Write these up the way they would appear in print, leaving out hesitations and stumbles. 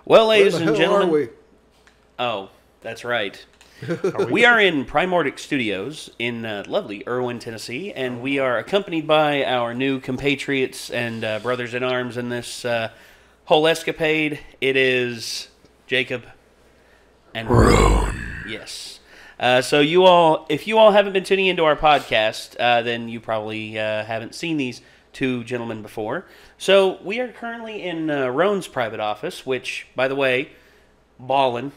Well, ladies Where the and hell gentlemen. are we? Oh, that's right. We are in Primordic Studios in lovely Irwin, Tennessee, and we are accompanied by our new compatriots and brothers in arms in this whole escapade. It is Jacob and Roan. Yes. So you all, if you all haven't been tuning into our podcast, then you probably haven't seen these two gentlemen before. So we are currently in Roan's private office, which, by the way, ballin'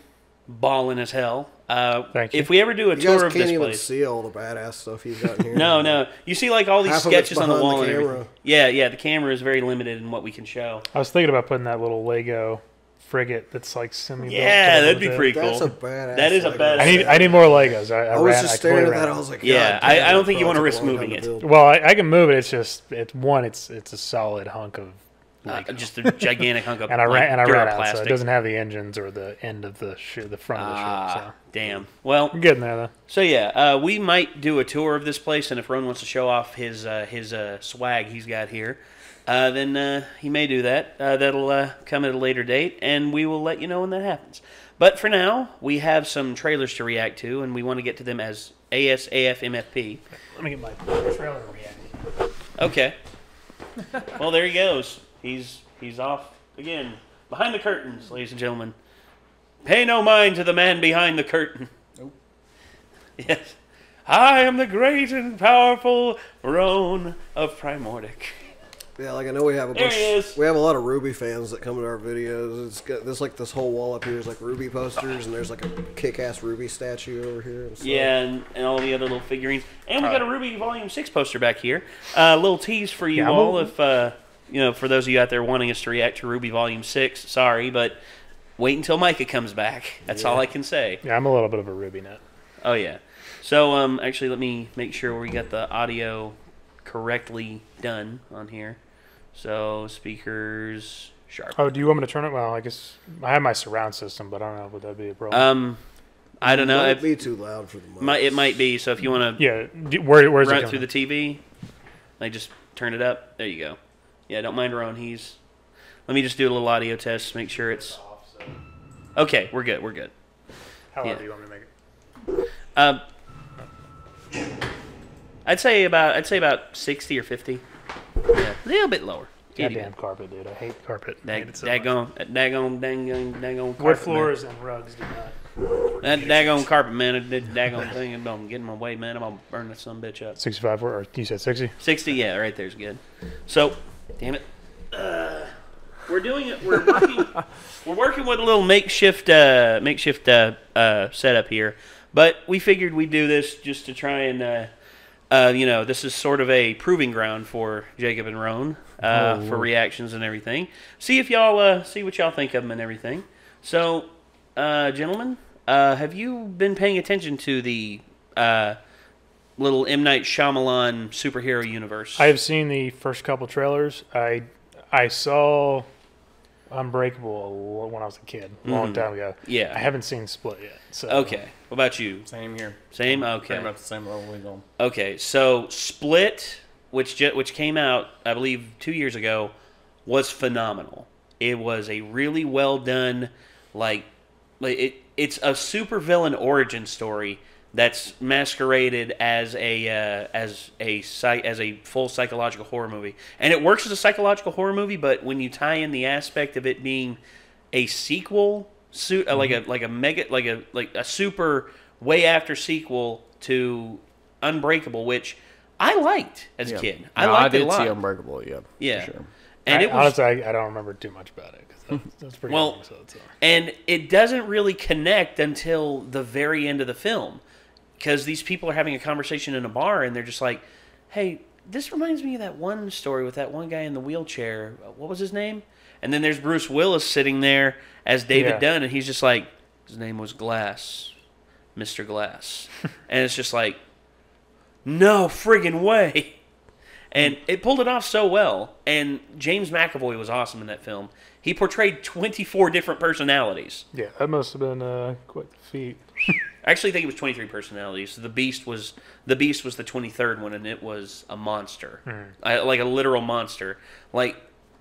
as hell. Thank you. If we ever do a You tour guys of can't this even place, see all the badass stuff you've got in here. no, you see like all these Half of it's sketches on the behind wall the and camera. everything. Yeah, the camera is very limited in what we can show. I was thinking about putting that little Lego frigate that's like semi-built. Yeah, that'd be pretty cool. That's a badass. That is a Lego. badass. I need more Legos. I was ran, just I staring totally at that. ran. I was like, Yeah, God damn, I don't that think you want to probably risk took a long moving time it. to build. Well, I can move it. It's just it's a solid hunk of Lego. Just a gigantic hunk of and I ran out, so plastic. it doesn't have the engines or the end of the the front of the ship. So Damn. Well, I'm getting there though. so yeah, we might do a tour of this place, and if Ron wants to show off his swag he's got here, then he may do that. That'll come at a later date, and we will let you know when that happens. But for now, we have some trailers to react to, and we want to get to them as ASAFMFP. Let me get my trailer reacting. Okay. Well, there he goes. He's off again. Behind the curtains, ladies and gentlemen. Pay no mind to the man behind the curtain. Nope. Yes. I am the great and powerful Roan of Primordic. Yeah, like I know we have a There bunch. he is. We have a lot of Ruby fans that come to our videos. It's got this whole wall up here is like Ruby posters, and there's like a kick-ass Ruby statue over here. And stuff. Yeah, and all the other little figurines. And we got a Ruby Volume 6 poster back here. A little tease for you all if, for those of you out there wanting us to react to Ruby Volume 6, sorry, but wait until Micah comes back. That's all I can say. Yeah, I'm a little bit of a Ruby nut. Oh, yeah. So, actually, let me make sure we got the audio correctly done on here. So, speakers, sharp. Oh, do you want me to turn it? Well, I guess I have my surround system, but I don't know. Would that be a problem? I don't know. It If, might be too loud for the mic. it might be. So, if you want to yeah. Where's run it it through coming? the TV, like just turn it up. There you go. Yeah, don't mind Ron. Let me just do a little audio test. Make sure it's okay. We're good. We're good. How loud yeah. do you want me to make it? I'd say about 60 or 50. Yeah, a little bit lower. Goddamn carpet, dude. I hate carpet. I hate it so Daggone much. carpet. Wood floors and rugs do not. That daggone carpet, man. That daggone thing is getting in my way, man. I'm gonna burn that son of a bitch up. 65 or you said 60? 60, yeah, right there's good. So, damn it. We're doing it. We're working. We're working with a little makeshift setup here, but we figured we'd do this just to try and, this is sort of a proving ground for Jacob and Roan for reactions and everything. See if y'all see what y'all think of them and everything. So, gentlemen, have you been paying attention to the little M. Night Shyamalan superhero universe? I have seen the first couple trailers. I saw Unbreakable when I was a kid, a long time ago. Yeah. I haven't seen Split yet. So. Okay. What about you? Same here. Same? Okay. Pretty much the same level we go. Okay, so Split, which came out, I believe, 2 years ago, was phenomenal. It was a really well done, it's a supervillain origin story that's masqueraded as a full psychological horror movie, and it works as a psychological horror movie. But when you tie in the aspect of it being a sequel, like a super way after sequel to Unbreakable, which I liked as a kid. I liked it a lot. I did see Unbreakable, Yeah. for sure. And it was, honestly, I don't remember too much about it because that's pretty long. So and it doesn't really connect until the very end of the film, because these people are having a conversation in a bar and they're just like, "Hey, this reminds me of that one story with that one guy in the wheelchair. What was his name?" And then there's Bruce Willis sitting there as David Dunn, and he's just like, "His name was Glass, Mr. Glass," and it's just like, no friggin' way. And it pulled it off so well. And James McAvoy was awesome in that film. He portrayed 24 different personalities. yeah, that must have been quite the feat. I actually think it was 23 personalities. So the Beast was the 23rd one, and it was a monster, like a literal monster. Like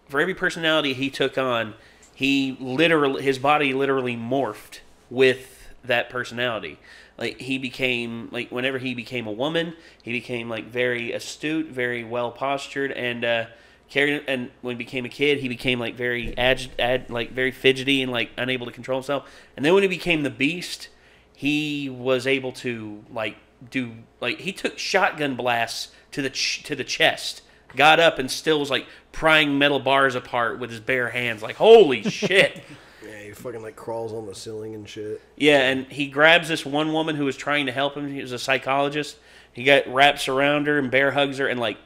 for every personality he took on, his body literally morphed with that personality. Like he became like whenever he became a woman, he became like very astute, very well postured, and and when he became a kid, he became like very like very fidgety and like unable to control himself. And then when he became the Beast, he was able to he took shotgun blasts to the chest, got up and still was like prying metal bars apart with his bare hands. Like holy shit. Yeah, he fucking like crawls on the ceiling and shit. Yeah, and he grabs this one woman who was trying to help him. He was a psychologist. He wraps around her and bear hugs her and like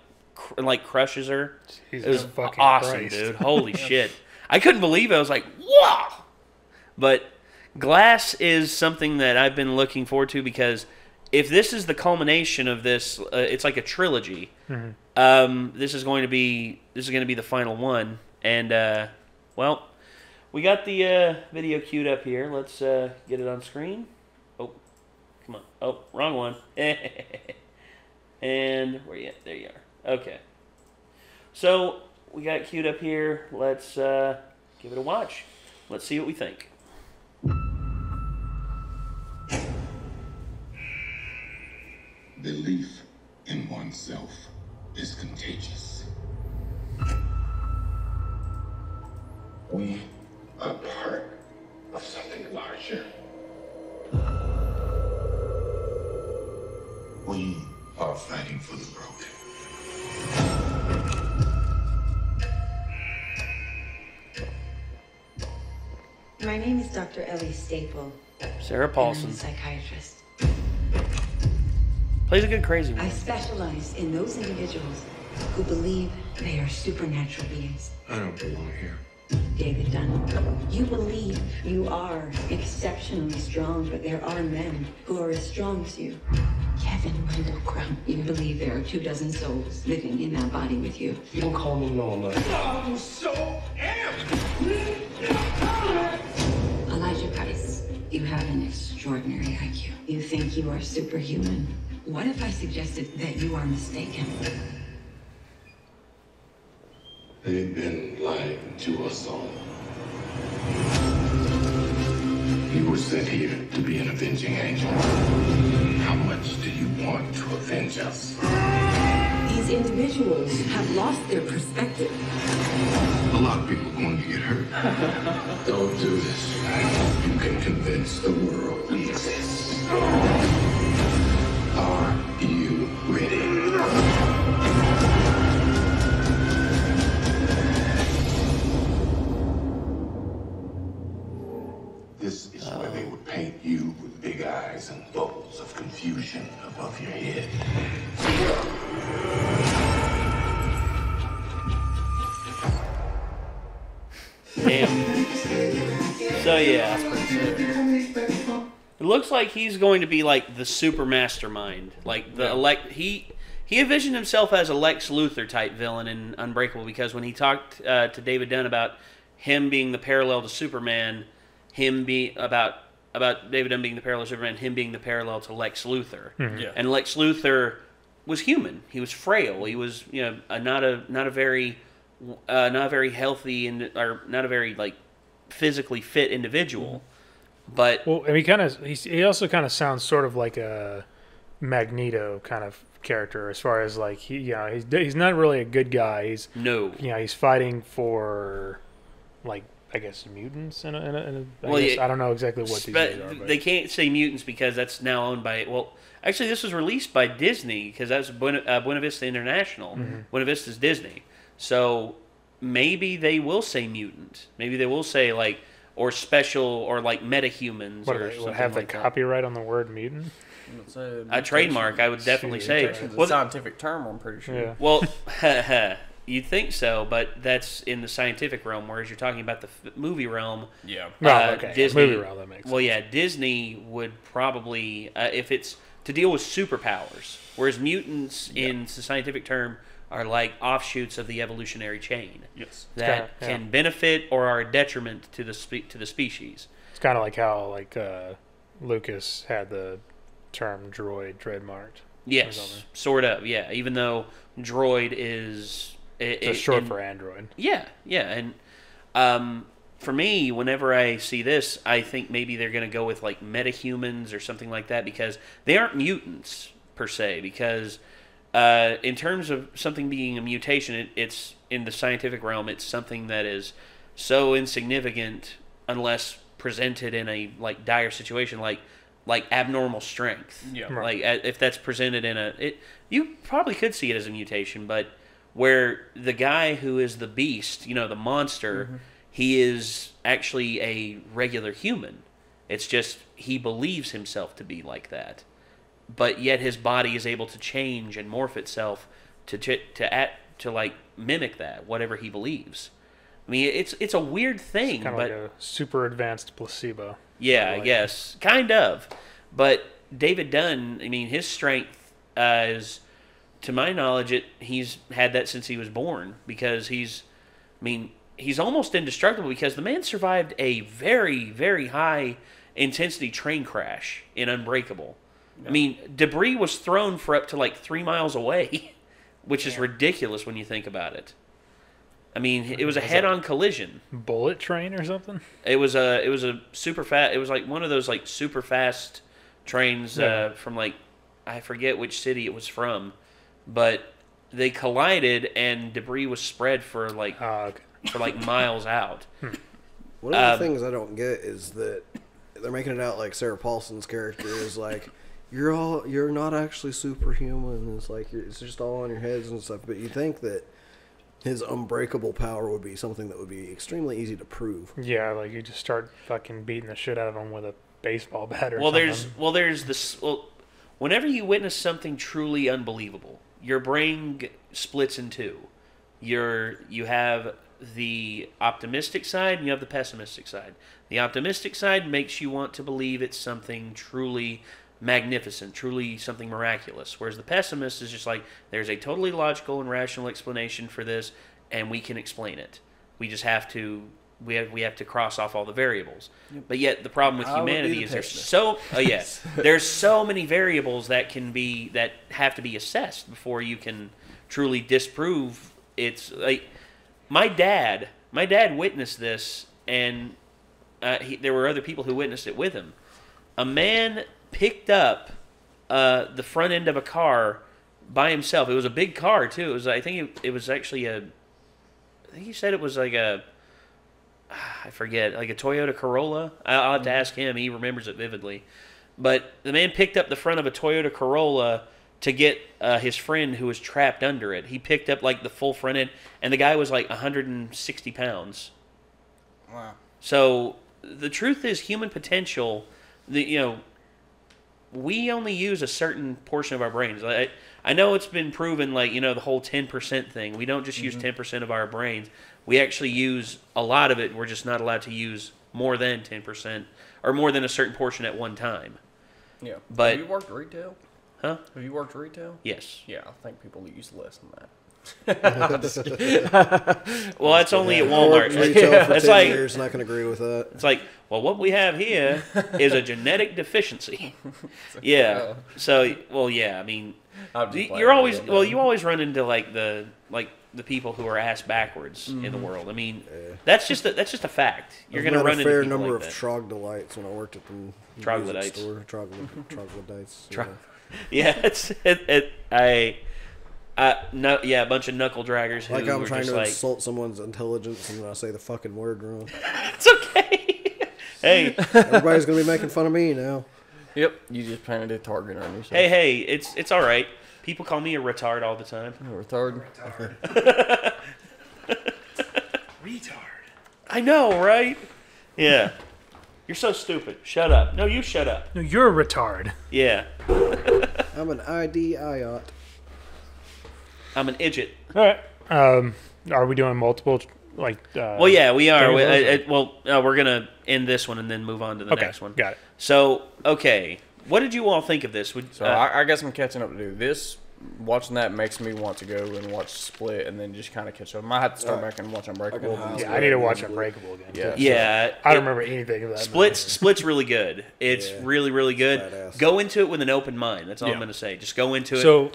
crushes her. Jesus it was fucking awesome, Christ. dude. Holy shit. I couldn't believe it. I was like, wow. But Glass is something that I've been looking forward to because if this is the culmination of this, it's like a trilogy. Mm-hmm. This is going to be the final one. And well, we got the video queued up here. Let's get it on screen. Oh, come on. Oh, wrong one. And where you at? There you are. Okay. So we got it queued up here. Let's give it a watch. Let's see what we think. Belief in oneself is contagious. We are part of something larger. We are fighting for the broken. My name is Dr. Ellie Staple. Sarah Paulson. I'm a psychiatrist. Plays a good crazy one. I specialize in those individuals who believe they are supernatural beings. I don't belong here. David Dunn, you believe you are exceptionally strong, but there are men who are as strong as you. Kevin Wendell Crump, you believe there are 24 souls living in that body with you. You don't call me Nola. I'm so amped! Elijah Price, you have an extraordinary IQ. You think you are superhuman. What if I suggested that you are mistaken? They've been lying to us all. You were sent here to be an avenging angel. How much do you want to avenge us? These individuals have lost their perspective. A lot of people are going to get hurt. Don't do this. You can convince the world we exist. Are you ready? This is where they would paint you with big eyes and bubbles of confusion above your head. Damn. So yeah, it looks like he's going to be like the super mastermind, like the He envisioned himself as a Lex Luthor type villain in Unbreakable because when he talked to David Dunn about him being the parallel to Superman, about David Dunn being the parallel to Superman, him being the parallel to Lex Luthor, and Lex Luthor was human. He was frail. He was not a very healthy or not a very like physically fit individual. But well, and he also kind of sounds sort of like a Magneto kind of character as far as like he's not really a good guy. He's fighting for like I guess mutants I don't know exactly what these guys are. But they can't say mutants because that's now owned by actually this was released by Disney because that's Buena Vista International. Buena Vista's Disney. So maybe they will say mutant. Maybe they will say like or special or like metahumans or something have like the that. Copyright on the word mutant? A trademark, I would definitely say. It's a scientific term, I'm pretty sure. Yeah. Well, you'd think so, but that's in the scientific realm, whereas you're talking about the movie realm. Yeah. Okay. Disney, movie realm, that makes sense. Well, yeah, Disney would probably, if it's to deal with superpowers, whereas mutants in the scientific term are like offshoots of the evolutionary chain. Yes. That can benefit or are a detriment to the species. It's kind of like how Lucas had the term droid trademarked. Yes, sort of. Yeah, even though droid is just short for android. Yeah, and for me, whenever I see this, I think maybe they're going to go with like metahumans or something like that, because they aren't mutants per se. Because in terms of something being a mutation, it's in the scientific realm, it's something that is so insignificant unless presented in a like dire situation, like abnormal strength. Yeah. Like if that's presented in you probably could see it as a mutation, but where the guy who is the beast, the monster, he is actually a regular human. It's just he believes himself to be like that, but yet his body is able to change and morph itself to like mimic that, whatever he believes. I mean, it's a weird thing, kind of but like a super advanced placebo. yeah, I guess kind of. But David Dunn, I mean, his strength is, to my knowledge, he's had that since he was born, because he's almost indestructible, because the man survived a very, very high intensity train crash in Unbreakable. Yeah. I mean, debris was thrown for up to like 3 miles away, which is ridiculous when you think about it. I mean, it was a head-on collision. Bullet train or something? It was a super fast. It was like one of those like super fast trains from like, I forget which city it was from, but they collided and debris was spread for like miles out. One of the things I don't get is that they're making it out like Sarah Paulson's character is like, you're not actually superhuman. It's like it's just all on your heads and stuff. But you think that his unbreakable power would be something that would be extremely easy to prove. Yeah, like you just start fucking beating the shit out of him with a baseball bat or something. There's this. Well, whenever you witness something truly unbelievable, your brain splits in two. You have the optimistic side and you have the pessimistic side. The optimistic side makes you want to believe it's something truly magnificent, truly something miraculous. Whereas the pessimist is just like, there's a totally logical and rational explanation for this, and we can explain it. We just have to we have to cross off all the variables. Yep. But yet the problem with humanity is there's so many variables that have to be assessed before you can truly disprove. It's like my dad witnessed this, and there were other people who witnessed it with him. A man picked up the front end of a car by himself. It was a big car too. It was, I think it was actually I think he said it was like I forget, like a Toyota Corolla. I'll have to ask him. He remembers it vividly. But the man picked up the front of a Toyota Corolla to get his friend who was trapped under it. He picked up like the full front end, and the guy was like 160 pounds. Wow. So the truth is, human potential, we only use a certain portion of our brains. I know it's been proven, like, the whole 10% thing. We don't just use 10% of our brains. We actually use a lot of it. We're just not allowed to use more than 10% or more than a certain portion at one time. Yeah. But have you worked retail? Huh? Have you worked retail? Yes. Yeah, I think people use less than that. Well, that's only at Walmart. Retail for 10 years, not going to agree with that. It's like, well, what we have here is a genetic deficiency. Yeah. So, well, yeah. I mean, you always run into like the people who are ass backwards in the world. I mean, that's just a fact. You're going to run into people like that. a fair number of troglodytes when I worked at the troglodytes. Store. Troglodytes. Yeah, a bunch of knuckle draggers who like I'm were trying just to like, insult someone's intelligence and I say the fucking word wrong. It's okay. Hey, everybody's gonna be making fun of me now. Yep, you just planted a target on yourself. Hey, it's all right. People call me a retard all the time. Retard. Retard. I know, right? Yeah. You're so stupid. Shut up. No, you shut up. No, you're a retard. Yeah. I'm an idiot. I'm an idiot. All right. Are we doing multiple? Well, yeah, we are. We're gonna end this one and then move on to the next one. Got it. So, okay, what did you all think of this? I guess I'm catching up to do this. Watching that makes me want to go and watch Split and then just kind of catch up. I might have to start back and watch Unbreakable. Yeah, I need to watch Unbreakable again. Yeah. I don't remember anything of that. Split's really good. It's really, really good. Go into it with an open mind. That's all I'm going to say. Just go into it. So,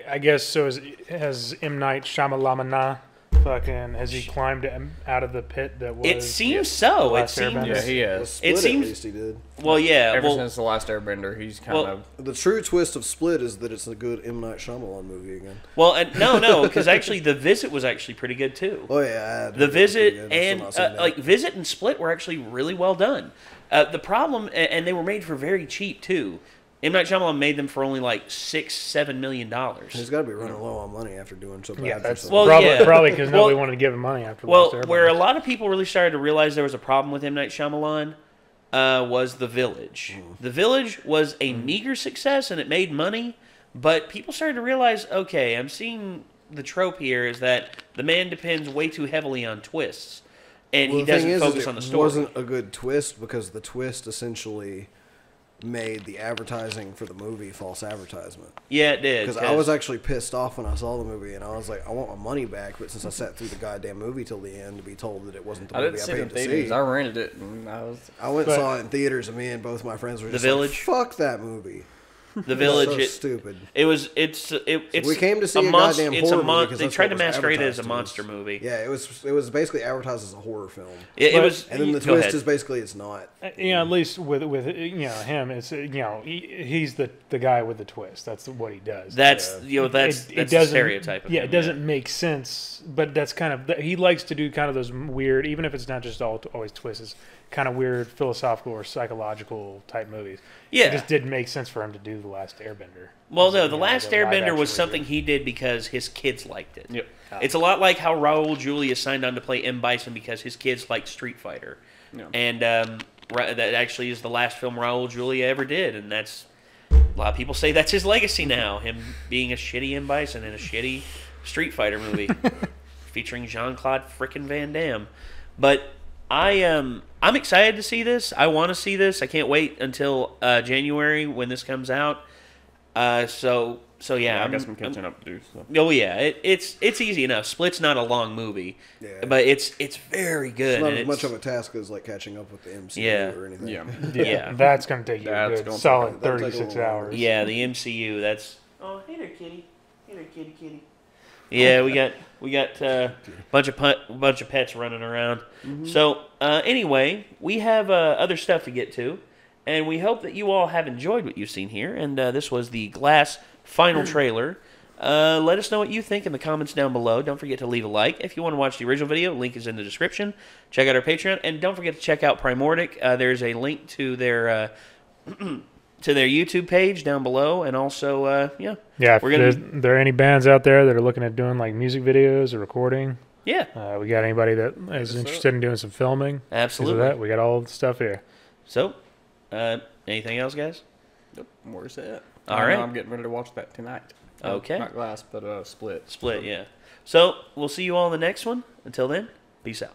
I guess, has M. Night Shyamalan fucking has he climbed out of the pit that was? It seems so. It Last seems. Airbender? Yeah, he has. Split, It seems- at least he did. Well, yeah. Ever well, since the last Airbender, he's kind Well- of. The true twist of Split is that it's a good M. Night Shyamalan movie again. well, and no, because actually, The Visit was actually pretty good too. Oh yeah, The Visit I've still and not seen that. like Visit and Split were actually really well done. The problem, and they were made for very cheap too. M. Night Shyamalan made them for only like $6-7 million. He's got to be running low on money after doing so bad. Yeah, for that's so Well, long. probably yeah. because Well- nobody wanted to give him money after Well, Last Airbender. where a lot of people really started to realize there was a problem with M. Night Shyamalan was The Village. The Village was a meager success and it made money, but people started to realize, okay, I'm seeing the trope here is that the man depends way too heavily on twists, and he The thing doesn't is, focus it on the story. wasn't a good twist because the twist essentially made the advertising for the movie false advertisement. Yeah, it did. Because I was actually pissed off when I saw the movie, and I was like, I want my money back. But since I sat through the goddamn movie till the end to be told that it wasn't the I movie didn't I see it in paid to theaters. see, I rented it, and I was. I went and But- saw it in theaters, and me and both my friends were just Village? like, fuck that movie. The Village. So it- stupid. It's we came to see a monster. goddamn It's a horror movie 'cause They that's tried what to was masquerade it as a advertised to monster us. movie. Yeah, it was basically advertised as a horror film. It But- was. And then the go twist ahead. is basically it's not. You know, at least with him, it's he's the guy with the twist. That's what he does. That's that's It the doesn't- stereotype. Of Yeah, him, it doesn't make sense, but that's kind of he likes to do kind of those weird, even if it's not just always twists, it's kind of weird philosophical or psychological type movies. Yeah. It just didn't make sense for him to do The Last Airbender. Well, no, The You know, Last the live Airbender action was version. something he did because his kids liked it. Yep. It's a lot like how Raul Julia signed on to play M. Bison because his kids liked Street Fighter. Yeah. And that actually is the last film Raul Julia ever did, and that's a lot of people say that's his legacy now, him being a shitty M. Bison in a shitty Street Fighter movie featuring Jean-Claude frickin' Van Damme. But I'm excited to see this. I want to see this. I can't wait until January when this comes out. So yeah, I got some catching up to do. So. Oh yeah, it's easy enough. Split's not a long movie, Yeah. but it's very good. It's not and as much of a task as like catching up with the MCU Yeah. or anything. Yeah. Yeah. That's going to take you That's a good gonna solid that'll take a 36 little hours. Yeah, the MCU. That's hey there, kitty. Hey there, kitty. Yeah, we got bunch of pets running around. So anyway, we have other stuff to get to, and we hope that you all have enjoyed what you've seen here. And this was the Glass final trailer. Let us know what you think in the comments down below. Don't forget to leave a like. If you want to watch the original video, link is in the description. Check out our Patreon, and don't forget to check out Primordic. There's a link to their to their YouTube page down below, and also Yeah, if there are any bands out there that are looking at doing like music videos or recording, we got anybody that is interested in doing some filming, things like absolutely. that, we got all the stuff here. So, anything else, guys? Yep. Where's that? All I know right. I'm getting ready to watch that tonight. Okay. Not Glass, but Split. Split, yeah. So, we'll see you all in the next one. Until then, peace out.